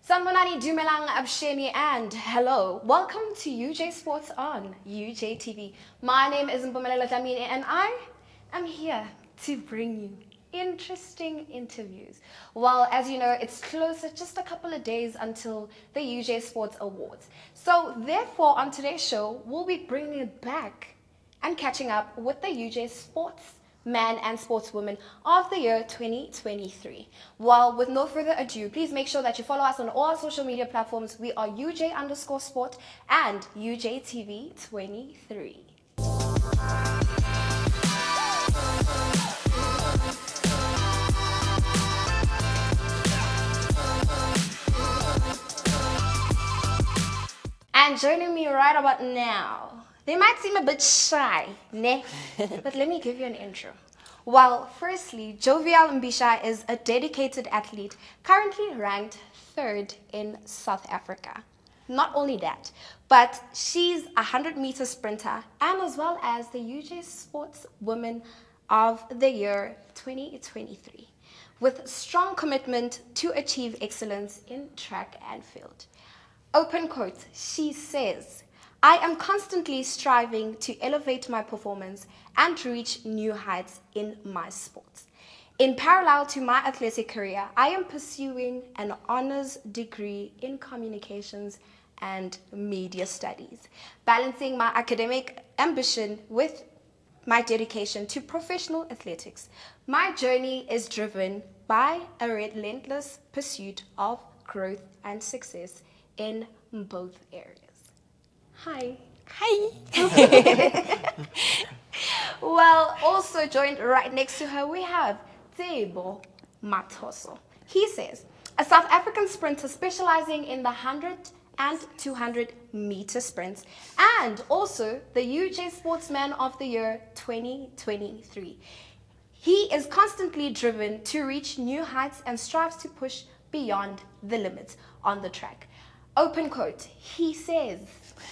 Sanbonani Dumelang Absheni and hello. Welcome to UJ Sports on UJTV. My name is Mpumelelo Dlamini and I am here to bring you interesting interviews. Well, as you know, it's closer just a couple of days until the UJ Sports Awards. So therefore, on today's show, we'll be bringing it back and catching up with the UJ Sports Man and Sportswoman of the year 2023. Well, with no further ado, please make sure that you follow us on all our social media platforms. We are UJ_sport and UJTV 23. And joining me right about now, they might seem a bit shy, ne? But let me give you an intro. Well, firstly, Joviale Mbisha is a dedicated athlete, currently ranked 3rd in South Africa. Not only that, but she's a 100-meter sprinter and as well as the UJ Sports Woman of the Year 2023, with strong commitment to achieve excellence in track and field. Open quote, she says, I am constantly striving to elevate my performance and reach new heights in my sport. In parallel to my athletic career, I am pursuing an honors degree in communications and media studies, balancing my academic ambition with my dedication to professional athletics. My journey is driven by a relentless pursuit of growth and success in both areas. Hi. Well, also joined right next to her, we have Tsebo Matsoso. He says, a South African sprinter specializing in the 100 and 200 meter sprints, and also the UJ Sportsman of the Year 2023. He is constantly driven to reach new heights and strives to push beyond the limits on the track. Open quote, he says,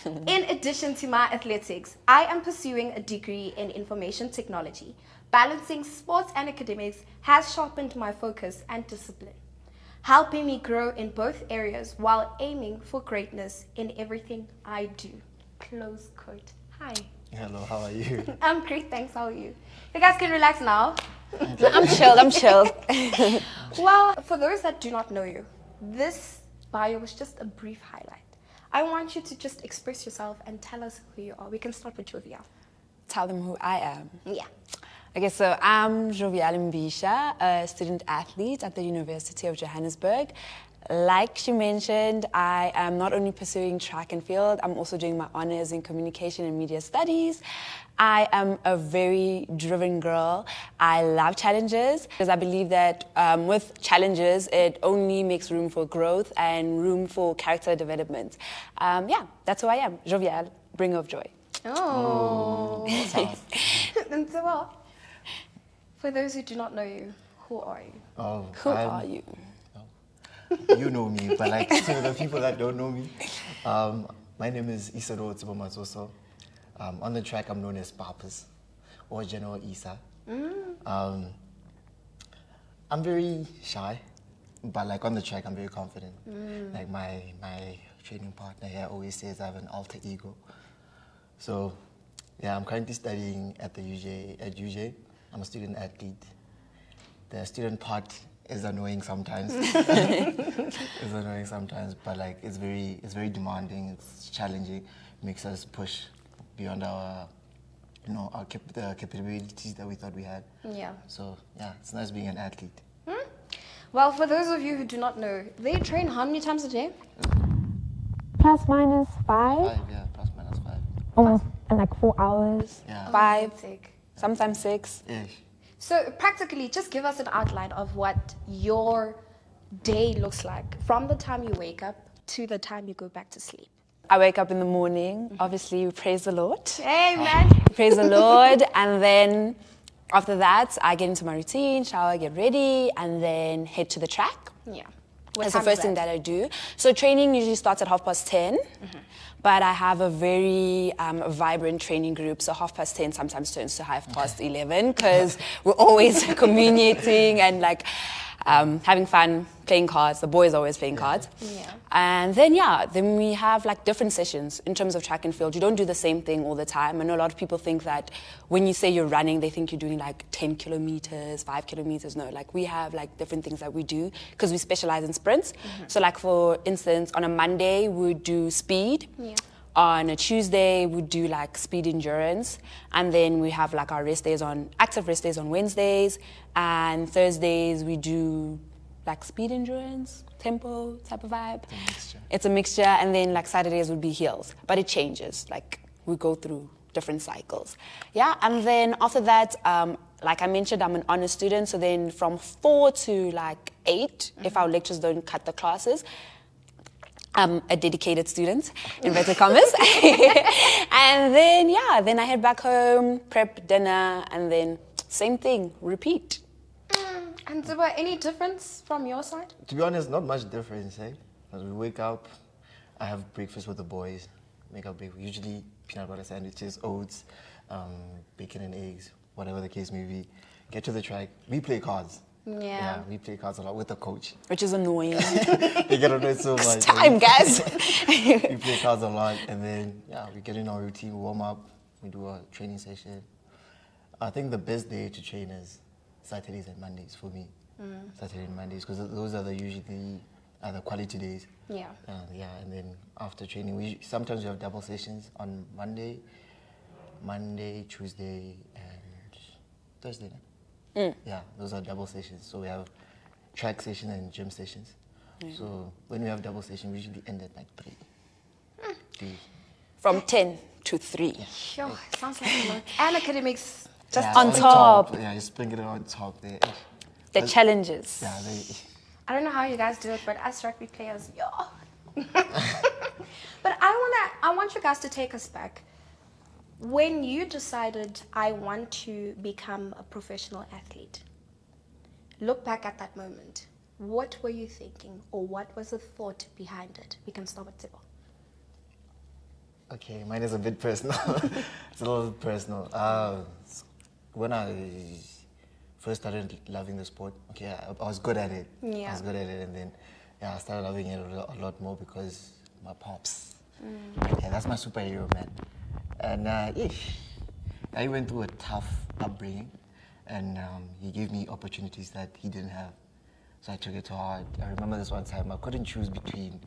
in addition to my athletics, I am pursuing a degree in information technology. Balancing sports and academics has sharpened my focus and discipline, helping me grow in both areas while aiming for greatness in everything I do. Close quote. Hi. Hello, how are you? I'm great, thanks. How are you? You guys can relax now. I'm chilled. Well, for those that do not know you, this bio was just a brief highlight. I want you to just express yourself and tell us who you are. We can start with Joviale. Tell them who I am. Yeah. Okay, so I'm Joviale Mbisha, a student athlete at the University of Johannesburg. Like she mentioned, I am not only pursuing track and field, I'm also doing my honors in communication and media studies. I am a very driven girl. I love challenges because I believe that with challenges, it only makes room for growth and room for character development. Yeah, that's who I am, Joviale, bringer of joy. Oh. And so, well, for those who do not know you, who are you? Oh, Who are you? You know me, but like to the people that don't know me, my name is Tsebo Matsoso. On the track, I'm known as Papas or General Isa. I'm very shy, but like on the track, I'm very confident. Like my training partner here always says I have an alter ego. So yeah, I'm currently studying at UJ. I'm a student athlete. The student part is annoying sometimes. It's annoying sometimes, but like it's very demanding. It's challenging. It makes us push beyond our, the capabilities that we thought we had. Yeah. So yeah, it's nice being an athlete. Well, for those of you who do not know, they train how many times a day? Plus minus 5. 5, yeah, plus minus 5. Almost like 4 hours. Yeah. 5, Sick. sometimes 6. Ish. So practically, just give us an outline of what your day looks like from the time you wake up to the time you go back to sleep. I wake up in the morning, obviously we praise the Lord. Amen. Praise the Lord, and then after that, I get into my routine, shower, get ready, and then head to the track. Yeah. That's the first thing that I do. So training usually starts at 10:30, but I have a very vibrant training group. So 10:30 sometimes turns to 11:30 because we're always communicating and like having fun, playing cards. The boys are always playing cards. Yeah. And then we have like different sessions in terms of track and field. You don't do the same thing all the time. I know a lot of people think that when you say you're running, they think you're doing like 10 kilometers, 5 kilometers. No, like we have like different things that we do because we specialize in sprints. So like for instance, on a Monday, we do speed. Yeah. On a Tuesday, we do like speed endurance. And then we have like our active rest days on Wednesdays. And Thursdays, we do like speed endurance, tempo type of vibe. It's a mixture. And then like Saturdays would be hills. But it changes. Like we go through different cycles. Yeah. And then after that, like I mentioned, I'm an honor student. So then from 4 to like 8, if our lectures don't cut the classes, I'm a dedicated student, inverted commas. And then, then I head back home, prep dinner, and then same thing, repeat. And Tsebo, any difference from your side? To be honest, not much difference, eh? As we wake up, I have breakfast with the boys, make our breakfast, usually peanut butter sandwiches, oats, bacon and eggs, whatever the case may be. Get to the track, we play cards. Yeah. We play cards a lot with the coach. Which is annoying. They get annoyed so much. It's time, guys. We play cards a lot, and then, we get in our routine, we warm up, we do a training session. I think the best day to train is Saturdays and Mondays for me. Saturday and Mondays, because those are usually the quality days. Yeah. And then after training, sometimes we have double sessions on Monday, Tuesday, and Thursday night. Yeah, those are double sessions. So we have track session and gym sessions. So when we have double session, we usually end at like 3. From 10 to 3. Sure, sounds like a lot. And academics. Just on top. Yeah, you sprinkle it on top there. The challenges. Yeah, I don't know how you guys do it, but us rugby players, But I want you guys to take us back. When you decided I want to become a professional athlete, look back at that moment. What were you thinking, or what was the thought behind it? We can start with Tsebo. Okay, mine is a bit personal. It's a little personal. When I first started loving the sport, I was good at it. Yeah. I was good at it, and then I started loving it a lot more because my pops. Yeah, that's my superhero, man. And I went through a tough upbringing, and he gave me opportunities that he didn't have. So I took it to heart. I remember this one time, I couldn't choose between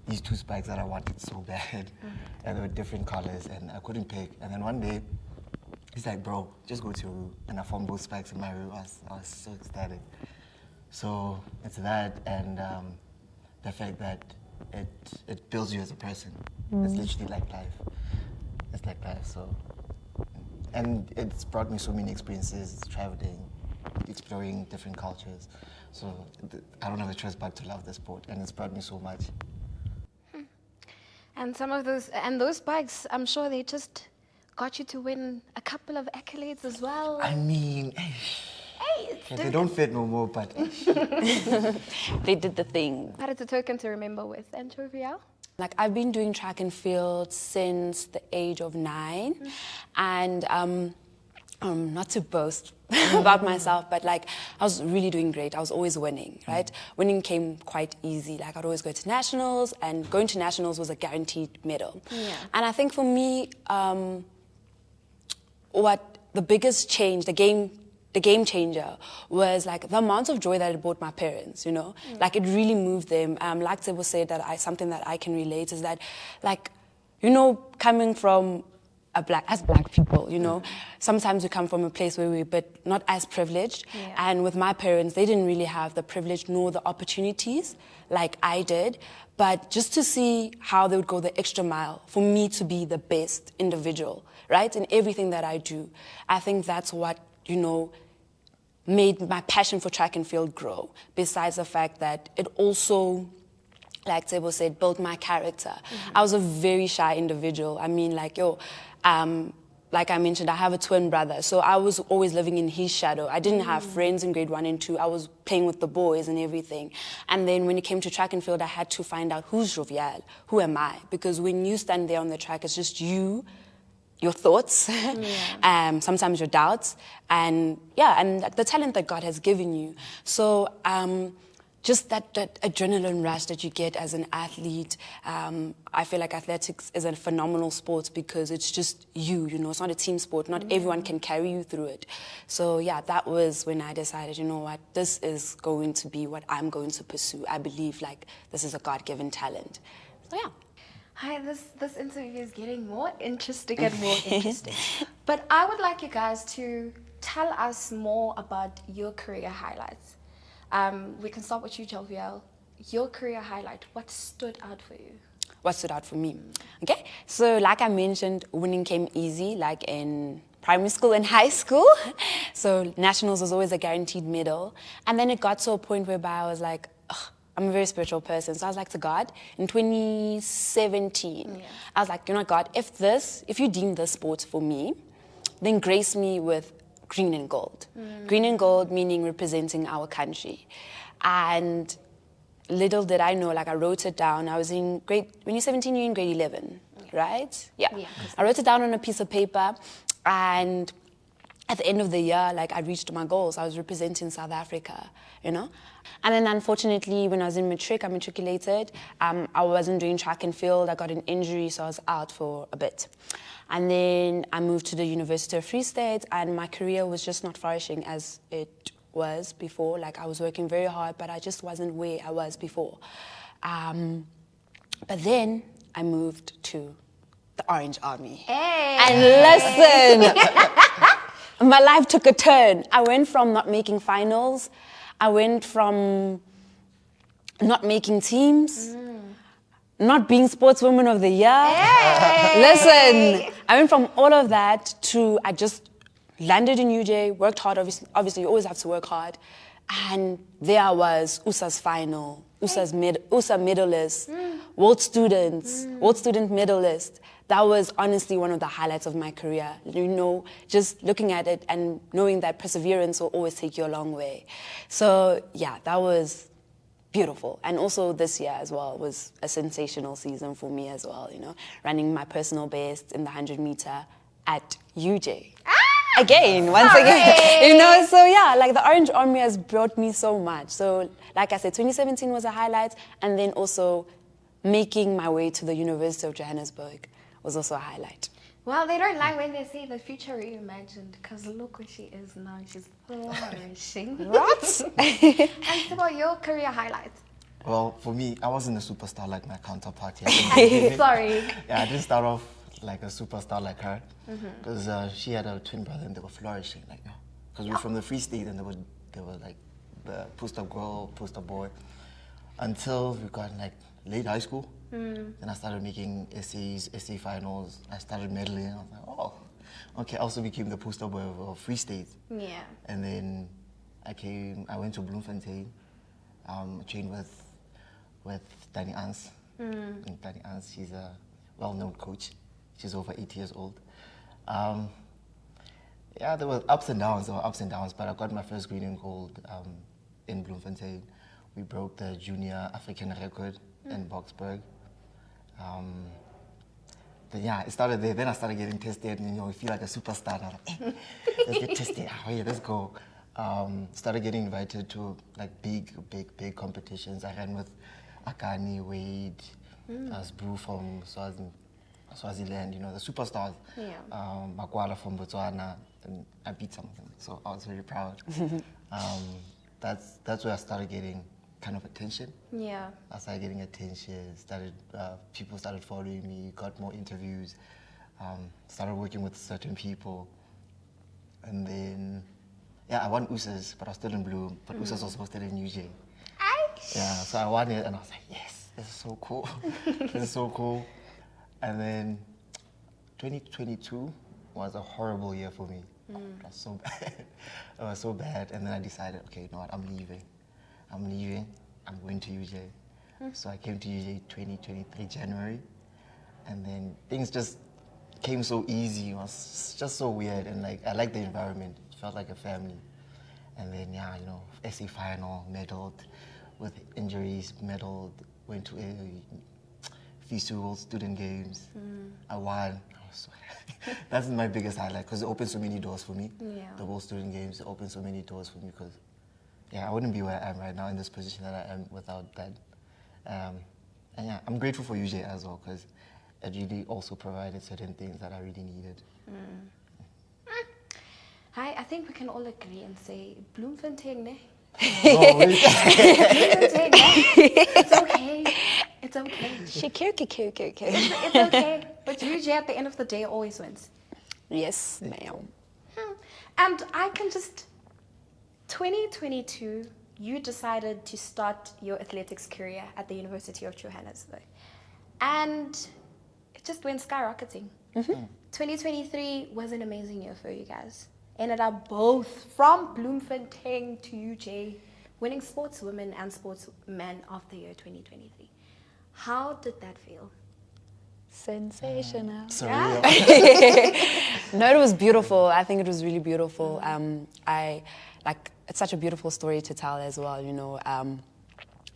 these 2 spikes that I wanted so bad, and they were different colors, and I couldn't pick. And then one day, he's like, bro, just go to your room. And I found both spikes in my room. I was so ecstatic. So it's that, and the fact that it builds you as a person. It's literally like life. It's like life, so. And it's brought me so many experiences, traveling, exploring different cultures. So I don't have a choice but to love the sport, and it's brought me so much. And those bikes, I'm sure they just got you to win a couple of accolades as well. I mean, they don't fit no more, but they did the thing. But it's a token to remember with. And Joviale? Like, I've been doing track and field since the age of 9, and not to boast about myself, but like, I was really doing great. I was always winning, right? Winning came quite easy. Like, I'd always go to nationals, and going to nationals was a guaranteed medal. Yeah. And I think for me, what the biggest change, the game changer was like the amount of joy that it brought my parents, you know? Like, it really moved them. Like Tsebo said, that something that I can relate is that, like, you know, coming from as black people, you know, sometimes we come from a place where we're but not as privileged. Yeah. And with my parents, they didn't really have the privilege nor the opportunities like I did. But just to see how they would go the extra mile for me to be the best individual, right? In everything that I do. I think that's what, you know, made my passion for track and field grow, besides the fact that it also, like Tsebo said, built my character. I was a very shy individual. I mean, like, like I mentioned, I have a twin brother, so I was always living in his shadow. I didn't have friends in grade 1 and 2. I was playing with the boys and everything. And then when it came to track and field, I had to find out who's Joviale, who am I? Because when you stand there on the track, it's just you, your thoughts, sometimes your doubts, and the talent that God has given you. So just that adrenaline rush that you get as an athlete. I feel like athletics is a phenomenal sport because it's just you know, it's not a team sport. Not everyone can carry you through it. So yeah, that was when I decided, you know what, this is going to be what I'm going to pursue. I believe like this is a God-given talent. So yeah. Hi, this interview is getting more interesting and more interesting. But I would like you guys to tell us more about your career highlights. We can start with you, Joviale. Your career highlight, what stood out for you? What stood out for me? Okay, so like I mentioned, winning came easy, like in primary school and high school. So nationals was always a guaranteed medal. And then it got to a point whereby I was like, ugh, I'm a very spiritual person. So I was like to God, in 2017, I was like, you know, God, if you deem this sport for me, then grace me with green and gold. Green and gold meaning representing our country. And little did I know, like I wrote it down. I was when you're 17, you're in grade 11, right? Yeah. I wrote it down on a piece of paper, and at the end of the year, like I reached my goals. I was representing South Africa, you know? And then unfortunately, when I was in matric, I matriculated. I wasn't doing track and field. I got an injury, so I was out for a bit. And then I moved to the University of Free State, and my career was just not flourishing as it was before. Like I was working very hard, but I just wasn't where I was before. But then I moved to the Orange Army. Hey. And listen, my life took a turn. I went from not making finals. I went from not making teams. Not being sportswoman of the year. Hey. Listen, I went from all of that to I just landed in UJ, worked hard. Obviously, you always have to work hard. And there I was, USA's final, USA medalist, world student medalist. That was honestly one of the highlights of my career. You know, just looking at it and knowing that perseverance will always take you a long way. So yeah, that was beautiful. And also this year as well was a sensational season for me as well, you know, running my personal best in the 100 meter at UJ. Once again, you know, so yeah, like the Orange Army has brought me so much. So like I said, 2017 was a highlight, and then also making my way to the University of Johannesburg was also a highlight. Well, they don't like when they say the future reimagined, because look where she is now. She's flourishing. What? And about your career highlights. Well, for me, I wasn't a superstar like my counterpart. Sorry. Yeah, I didn't start off like a superstar like her, because she had a twin brother and they were flourishing like that. Because we were from the Free State and they were like the poster girl, poster boy, until we got like late high school. Then I started making essays, essay finals. I started medaling. I was like, oh, okay. I also became the poster boy of Free State. Yeah. And then I went to Bloemfontein, trained with Danny Ans. And Danny Ans, she's a well-known coach. She's over 8 years old. Yeah, there were ups and downs, but I got my first green and gold in Bloemfontein. We broke the junior African record in Boksburg. Then yeah, it started there. Then I started getting tested, and you know, you feel like a superstar. And I'm like, hey, let's get tested. Oh yeah, let's go. Started getting invited to like big competitions. I ran with Akani, Wade, Sbru from Swaziland. You know, the superstars. Yeah. Makwala from Botswana, and I beat some of them. So I was very proud. That's where I started getting kind of attention. Yeah. I started getting attention, people started following me, got more interviews, started working with certain people. And then, yeah, I won USAs, but I was still in Bloom, but USAs was hosted in UJ. Yeah, so I won it and I was like, yes, this is so cool. This is so cool. And then 2022 was a horrible year for me. It was so bad. It was so bad. And then I decided, okay, you know what, I'm leaving. I'm going to UJ. So I came to UJ 2023 January, and then things just came so easy. It was just so weird, and like I liked the environment. It felt like a family. And then yeah, you know, essay final, medaled with injuries, medaled, went to FISU World Student Games. I won. I was so happy. That's my biggest highlight because it opened so many doors for me. Yeah. The World Student Games opened so many doors for me because yeah, I wouldn't be where I am right now in this position that I am without that. And yeah, I'm grateful for UJ as well because it really also provided certain things that I really needed. Hi, I think we can all agree and say Bloemfontein, ne? No, wait. Bloemfontein, ne? It's okay. It's okay. It's okay. But UJ at the end of the day always wins. Yes, ma'am. And I can just 2022, you decided to start your athletics career at the University of Johannesburg. And it just went skyrocketing. 2023 was an amazing year for you guys. Ended up both from Bloemfontein to UJ, winning Sportswomen and Sportsman of the Year 2023. How did that feel? Sensational. Surreal. No, it was beautiful. I think it was really beautiful. It's such a beautiful story to tell as well, you know.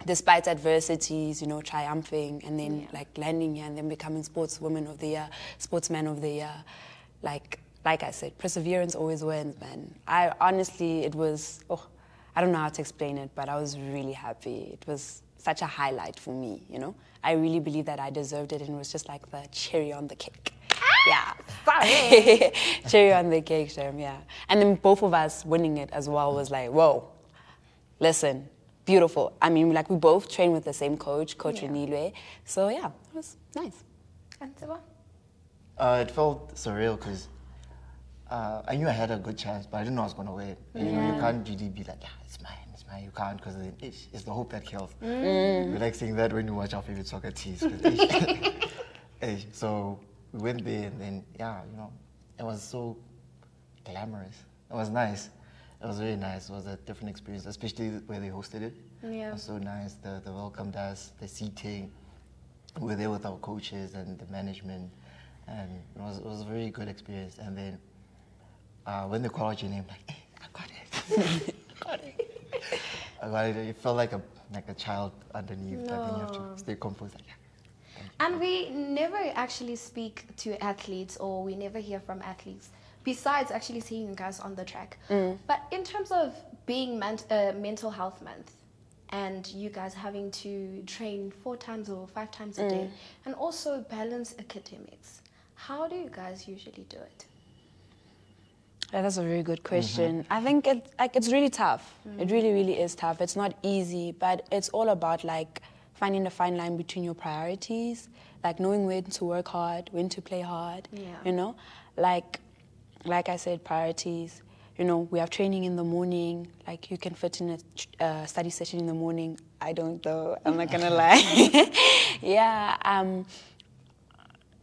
Despite adversities, you know, triumphing and then landing here and then becoming Sportswoman of the Year, Sportsman of the Year. Like I said, perseverance always wins, man. It was, I don't know how to explain it, but I was really happy. It was such a highlight for me, you know. I really believe that I deserved it and it was just like the cherry on the cake. Yeah. Sorry. Cherry on the cake, Shem, yeah. And then both of us winning it as well was like, whoa, listen, beautiful. I mean, like we both trained with the same coach, Coach Renilwe. So yeah, it was nice. And Tsebo? It felt surreal because I knew I had a good chance, but I didn't know I was going to win. You know, you can't really be like, yeah, it's mine. You can't because it's the hope that kills. We like saying that when you watch our favorite soccer teams. So we went there and then, yeah, you know, it was so glamorous. It was nice. It was very nice. It was a different experience, especially where they hosted it. Yeah. It was so nice. The welcomed us, the seating. We were there with our coaches and the management. And it was a very good experience. And then when they called out your name, like, hey, I got it. I got it. It felt like a child underneath. I think you have to stay composed. Like, yeah. And we never actually speak to athletes or we never hear from athletes besides actually seeing you guys on the track. But in terms of being Mental Health Month and you guys having to train 4 times or 5 times a day and also balance academics, how do you guys usually do it? Yeah, that's a very good question. I think it's really tough. It really, really is tough. It's not easy, but it's all about like finding the fine line between your priorities, like knowing when to work hard, when to play hard. You know, like I said, priorities. You know, we have training in the morning. Like you can fit in a study session in the morning. I don't though. I'm not gonna lie. Yeah.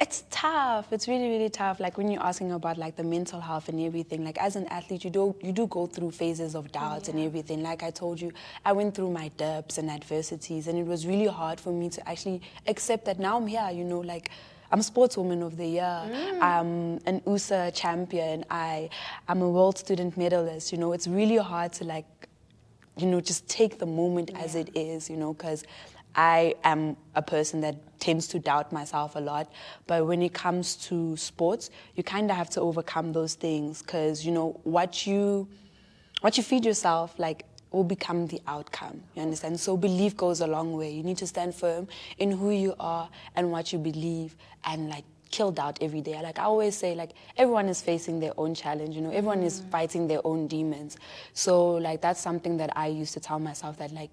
It's tough. It's really, really tough. Like when you're asking about like the mental health and everything, like as an athlete, you do go through phases of doubts and everything. Like I told you, I went through my dips and adversities and it was really hard for me to actually accept that now I'm here, you know, like I'm Sportswoman of the Year. I'm an USA champion. I'm a world student medalist. You know, it's really hard to like, you know, just take the moment as it is, you know, because I am a person that tends to doubt myself a lot. But when it comes to sports, you kind of have to overcome those things because, you know, what you feed yourself, like, will become the outcome, you understand? So belief goes a long way. You need to stand firm in who you are and what you believe and, like, kill doubt every day. Like I always say, like, everyone is facing their own challenge, you know? Everyone is fighting their own demons. So, like, that's something that I used to tell myself that, like,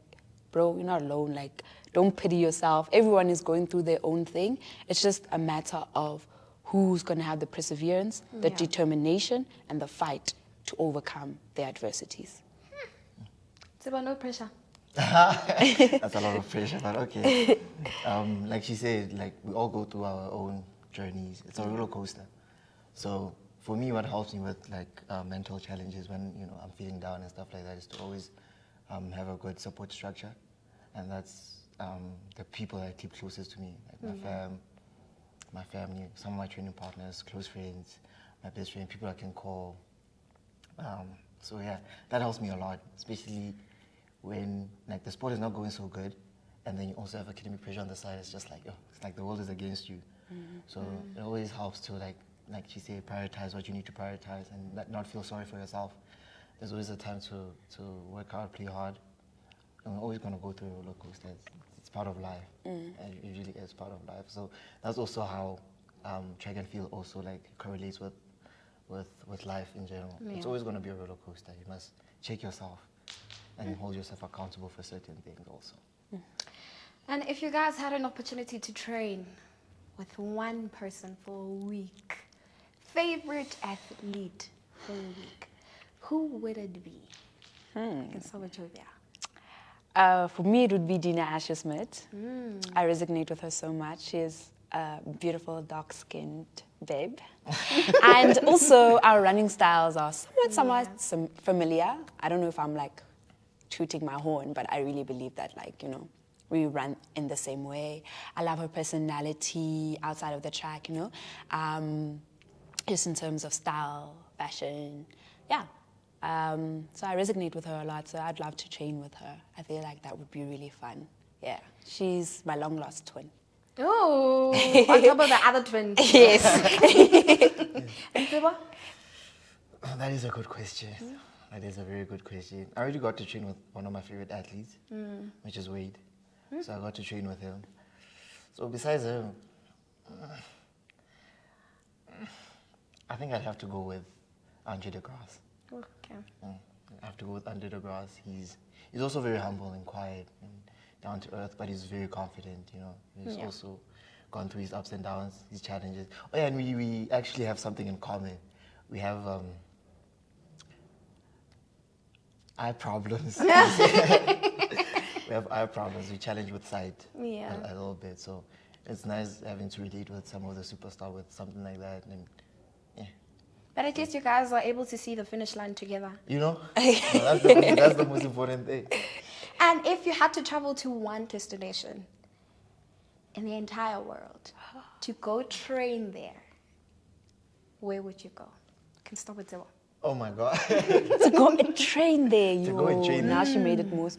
bro, you're not alone. Like, don't pity yourself. Everyone is going through their own thing. It's just a matter of who's going to have the perseverance, the determination, and the fight to overcome their adversities. Tsebo, no pressure. That's a lot of pressure, but okay. Like she said, like we all go through our own journeys. It's a roller coaster. So for me, what helps me with like mental challenges when I'm feeling down and stuff like that is to always have a good support structure, and that's the people that I keep closest to me, like my family, some of my training partners, close friends, my best friend, people I can call. So yeah, that helps me a lot, especially when like the sport is not going so good, and then you also have academic pressure on the side. It's just like, it's like the world is against you. So it always helps to like she said, prioritize what you need to prioritize and not feel sorry for yourself. there's always a time to work out, play hard. And we're always going to go through a roller coaster. It's part of life. And it usually is part of life. So that's also how track and field also like correlates with life in general. Yeah. It's always going to be a roller coaster. You must check yourself and hold yourself accountable for certain things also. And if you guys had an opportunity to train with one person for a week, favorite athlete for a week, who would it be? I can start with Joviale. For me, it would be Dina Asher-Smith. I resonate with her so much. She's a beautiful, dark-skinned babe. And also, our running styles are somewhat familiar. I don't know if I'm like tooting my horn, but I really believe that, like, you know, we run in the same way. I love her personality outside of the track, you know, just in terms of style, fashion, yeah. So I resonate with her a lot, so I'd love to train with her. I feel like that would be really fun. Yeah, she's my long-lost twin. Oh, on top of the other twin. Yes. And Tsebo? That is a good question. That is a very good question. I already got to train with one of my favorite athletes, which is Wade. So I got to train with him. So besides him, I think I'd have to go with Andre de Grasse. Okay. I have to go with Andre de Grasse. He's also very humble and quiet and down to earth, but he's very confident, you know. He's also gone through his ups and downs, his challenges. Oh yeah, and we actually have something in common. We have eye problems. We have eye problems. We challenge with sight a little bit. So it's nice having to relate with some of the superstar with something like that. And yeah. But at least you guys are able to see the finish line together. You know? No, that's the most important thing. And if you had to travel to one destination in the entire world to go train there, where would you go? You can start with Tsebo. Oh my God. To go and train there, you. To go and train there. Now she made it most.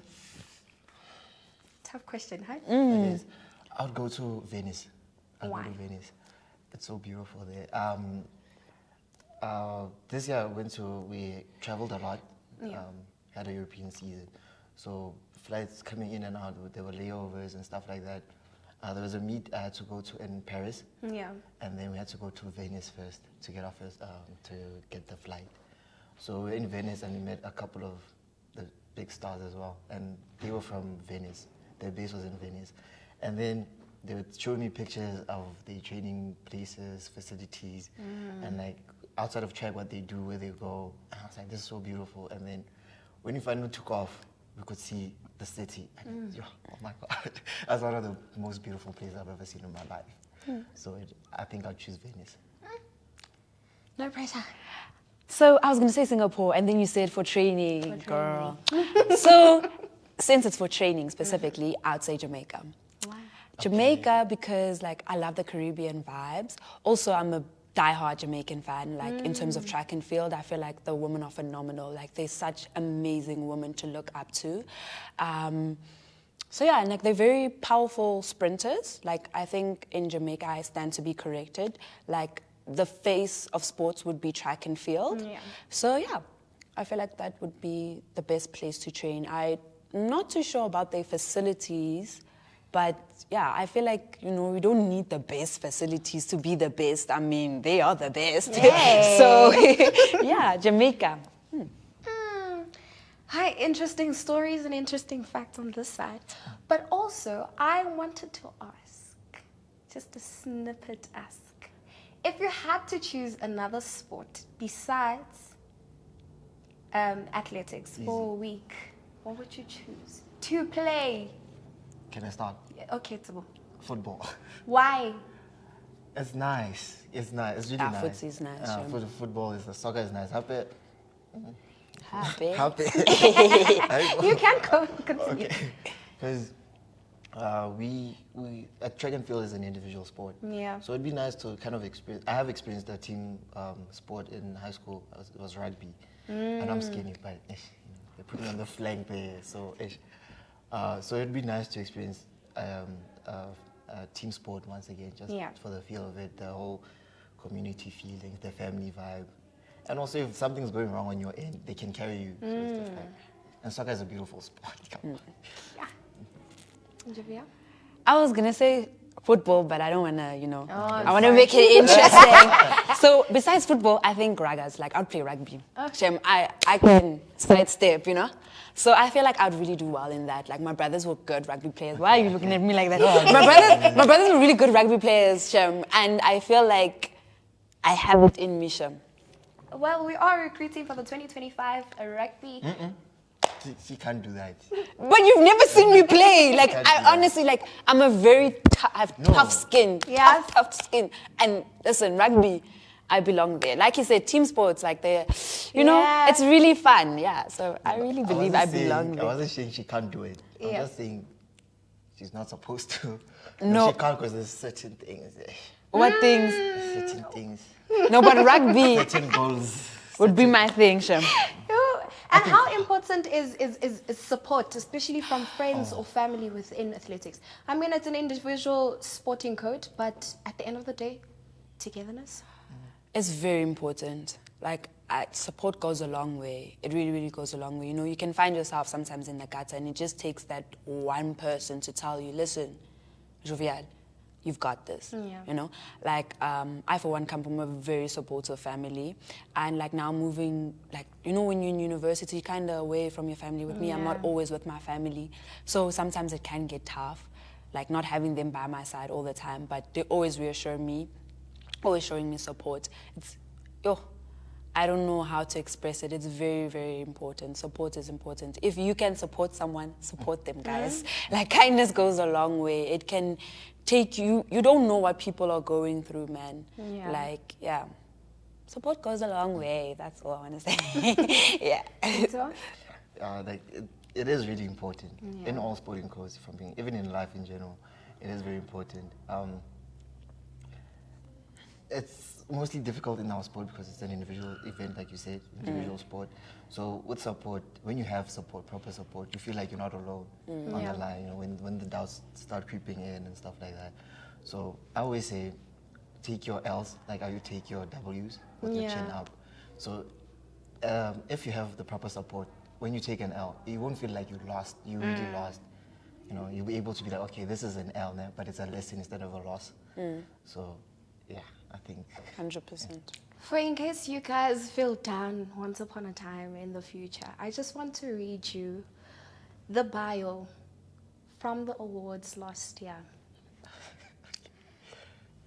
Tough question, huh? It is. I would go to Venice. Why? Go to Venice. It's so beautiful there. This year we traveled a lot. Had a European season. So flights coming in and out, there were layovers and stuff like that. There was a meet I had to go to in Paris. Yeah. And then we had to go to Venice first to get our first, to get the flight. So we were in Venice and we met a couple of the big stars as well. And they were from Venice. Their base was in Venice. And then they would show me pictures of the training places, facilities, and like outside of track what they do, where they go. And I was like, this is so beautiful. And then when we finally took off, we could see the city. And oh my God, that's one of the most beautiful places I've ever seen in my life. So I think I'll choose Venice. No pressure. So I was going to say Singapore, and then you said for training, girl. So since it's for training specifically, I'd say Jamaica. Why? Jamaica because like I love the Caribbean vibes. Also, I'm a diehard Jamaican fan. Like in terms of track and field, I feel like the women are phenomenal. Like they're such amazing women to look up to. So yeah, and like they're very powerful sprinters. Like I think in Jamaica, I stand to be corrected. Like the face of sports would be track and field. Yeah. So yeah, I feel like that would be the best place to train. I'm not too sure about their facilities, but yeah, I feel like, you know, we don't need the best facilities to be the best. I mean, they are the best. Yay. So yeah, Jamaica. Hi, interesting stories and interesting facts on this side. But also, I wanted to ask, just a snippet ask, if you had to choose another sport besides athletics for a week, what would you choose to play? Can I start? Okay, Tsebo. Football. Why? It's nice. It's nice. It's really nice. Footsie is nice, yeah. Football is, the soccer is nice. Happy. Happy. You can go continue. Because we track and field is an individual sport. Yeah. So it'd be nice to kind of experience. I have experienced a team sport in high school. It was rugby, and I'm skinny, but they put me on the flank there. So so it'd be nice to experience team sport once again, just for the feel of it, the whole community feeling, the family vibe. And also, if something's going wrong on your end, they can carry you. So it's different. And soccer is a beautiful sport. Come on. Yeah. Joviale? I was gonna say football, but I don't wanna, I wanna sorry. make it interesting. So besides football, I think ragas, like I'd play rugby. Shem, I can sidestep, So I feel like I'd really do well in that. Like my brothers were good rugby players. Why are you looking at me like that? My brothers were really good rugby players, Shem, and I feel like I have it in me, Shem. Well, we are recruiting for the 2025 rugby. She can't do that. But you've never seen me play. Like Can't do I that. honestly, like I'm a very I have tough skin. Yes. Tough skin. And listen, rugby, I belong there. Like you said, team sports, like it's really fun. Yeah. So I really believe I belong I there. wasn't saying she can't do it. I'm Yeah. just saying she's not supposed to. No. She can't because there's certain things. What things? Certain things. No, but rugby Certain goals. would be my thing, Shem. And how important is support, especially from friends or family within athletics? I mean, it's an individual sporting code, but at the end of the day, togetherness. It's very important. Like, support goes a long way. It really, really goes a long way. You can find yourself sometimes in the gutter, and it just takes that one person to tell you, listen, Joviale, you've got this. Yeah. Like, I, for one, come from a very supportive family. And, like, now moving, like, when you're in university, kind of away from your family. With me, I'm not always with my family. So sometimes it can get tough, like, not having them by my side all the time. But they always reassure me, always showing me support. I don't know how to express it. It's very, very important. Support is important. If you can support someone, support them, guys. Like, kindness goes a long way. It can take you. You don't know what people are going through, man. Yeah. Like, yeah. Support goes a long way. That's all I want to say. Yeah. So, It is really important in all sporting codes, even in life in general. It is very important. It's mostly difficult in our sport because it's an individual event, like you said, individual sport. So with support, when you have support, proper support, you feel like you're not alone on the line. When the doubts start creeping in and stuff like that. So I always say, take your L's like how you take your W's with your chin up. So if you have the proper support, when you take an L, you won't feel like you lost. You really lost. You'll be able to be like, okay, this is an L now, but it's a lesson instead of a loss. So, yeah, I think 100%. for in case you guys feel down once upon a time in the future, I just want to read you the bio from the awards last year.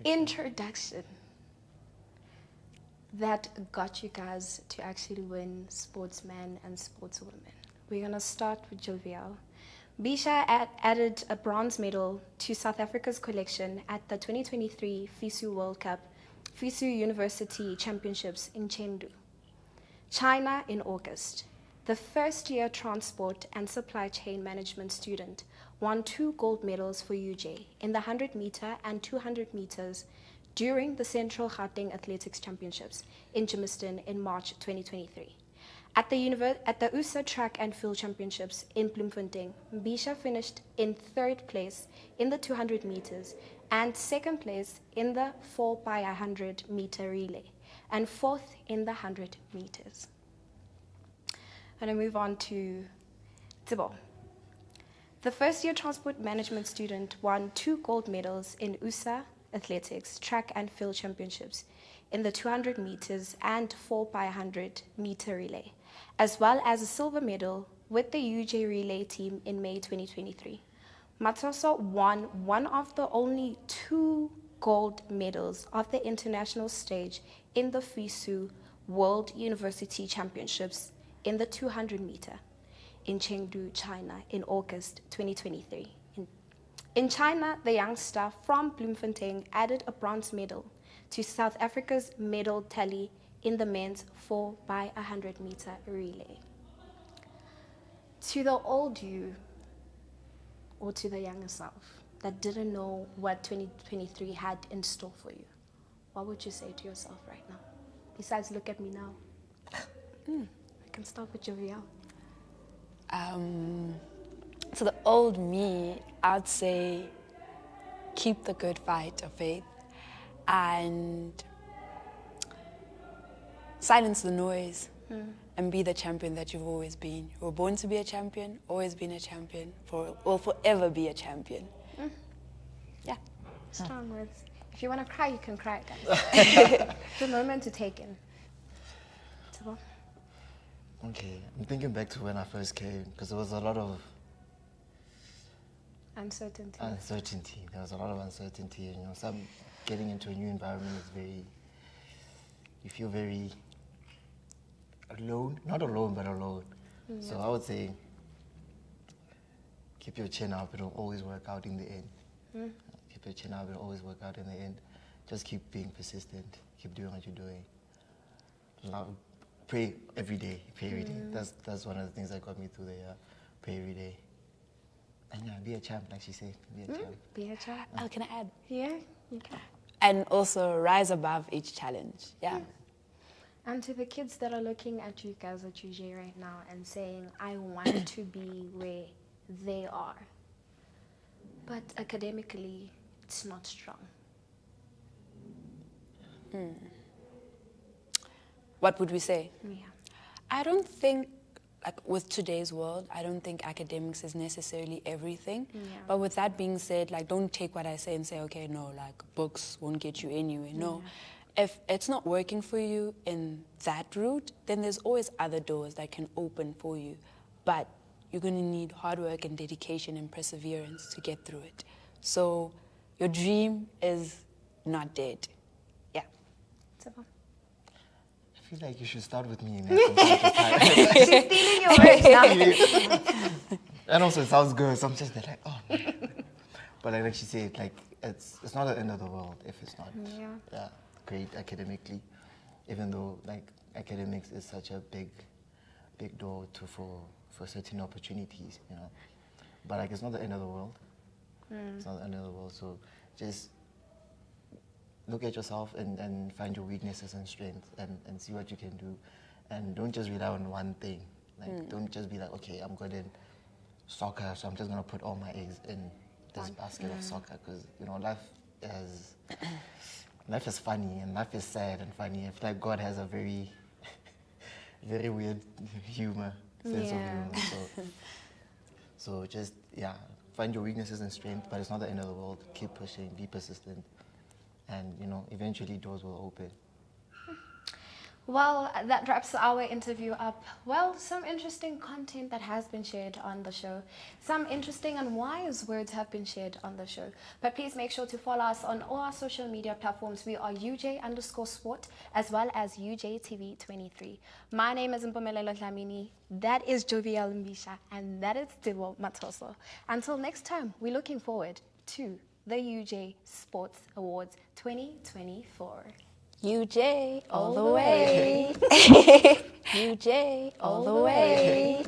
Introduction that got you guys to actually win sportsmen and sportswomen. We're going to start with Joviale. Mbisha added a bronze medal to South Africa's collection at the 2023 FISU World Cup, FISU University Championships in Chengdu, China in August. The first-year transport and supply chain management student won 2 gold medals for UJ in the 100-meter and 200 meters during the Central Gauteng Athletics Championships in Germiston in March 2023. At the USA Track and Field Championships in Bloemfontein, Mbisha finished in 3rd place in the 200 meters and 2nd place in the 4x100 meter relay and 4th in the 100 meters. And I move on to Tsebo. The first-year transport management student won 2 gold medals in USA Athletics Track and Field Championships in the 200 meters and 4x100 meter relay, as well as a silver medal with the UJ relay team in May 2023. Matsoso won one of the only 2 gold medals of the international stage in the FISU World University Championships in the 200 meter in Chengdu, China in August 2023. In China, the youngster from Bloemfontein added a bronze medal to South Africa's medal tally in the men's 4x100 meter relay. To the old you, or to the younger self that didn't know what 2023 had in store for you, what would you say to yourself right now? Besides, look at me now. I can start with Joviale. To the old me, I'd say keep the good fight of faith and silence the noise and be the champion that you've always been. You were born to be a champion, always been a champion, will forever be a champion. Yeah. Strong words. If you want to cry, you can cry, guys. It's a moment to take in. Tsebo? Okay, I'm thinking back to when I first came because there was a lot of Uncertainty. uncertainty. There was a lot of uncertainty. You know, some getting into a new environment is very. You feel very alone. Not alone, but alone. So I would say, keep your chin up. It'll always work out in the end. Keep your chin up. It'll always work out in the end. Just keep being persistent. Keep doing what you're doing. Love, pray every day. Pray every day. That's one of the things that got me through the year. Pray every day. And yeah, be a champ, like she said. Be a champ. Be a child. Oh, can I add? Yeah, you can. And also rise above each challenge. Yeah. And to the kids that are looking at you guys at UJ right now and saying, I want to be where they are, but academically, it's not strong. What would we say? Yeah. I don't think, like with today's world, I don't think academics is necessarily everything. Yeah. But with that being said, like don't take what I say and say, okay, no, like books won't get you anywhere. No. If it's not working for you in that route, then there's always other doors that can open for you. But you're going to need hard work and dedication and perseverance to get through it. So your dream is not dead. Yeah. Tsebo? I feel like you should start with me. Man. She's stealing your words now. And also it sounds good, so I'm just like, oh. But like she said, like it's not the end of the world if it's not great academically, even though like academics is such a big door for certain opportunities, you know. But like it's not the end of the world. It's not the end of the world. So just look at yourself and find your weaknesses and strengths and see what you can do. And don't just rely on one thing. Like don't just be like, okay, I'm good in soccer, so I'm just gonna put all my eggs in this basket of soccer, because you know life is funny and life is sad and funny. I feel like God has a very very weird sense of humor. So just find your weaknesses and strength, but it's not the end of the world. Keep pushing, be persistent, and you know eventually doors will open. Well, that wraps our interview up. Well, some interesting content that has been shared on the show. Some interesting and wise words have been shared on the show. But please make sure to follow us on all our social media platforms. We are UJ_sport as well as UJTV 23. My name is Mpumelelo Dlamini. That is Joviale Mbisha. And that is Tsebo Matsoso. Until next time, we're looking forward to the UJ Sports Awards 2024. UJ all the way. UJ all the way.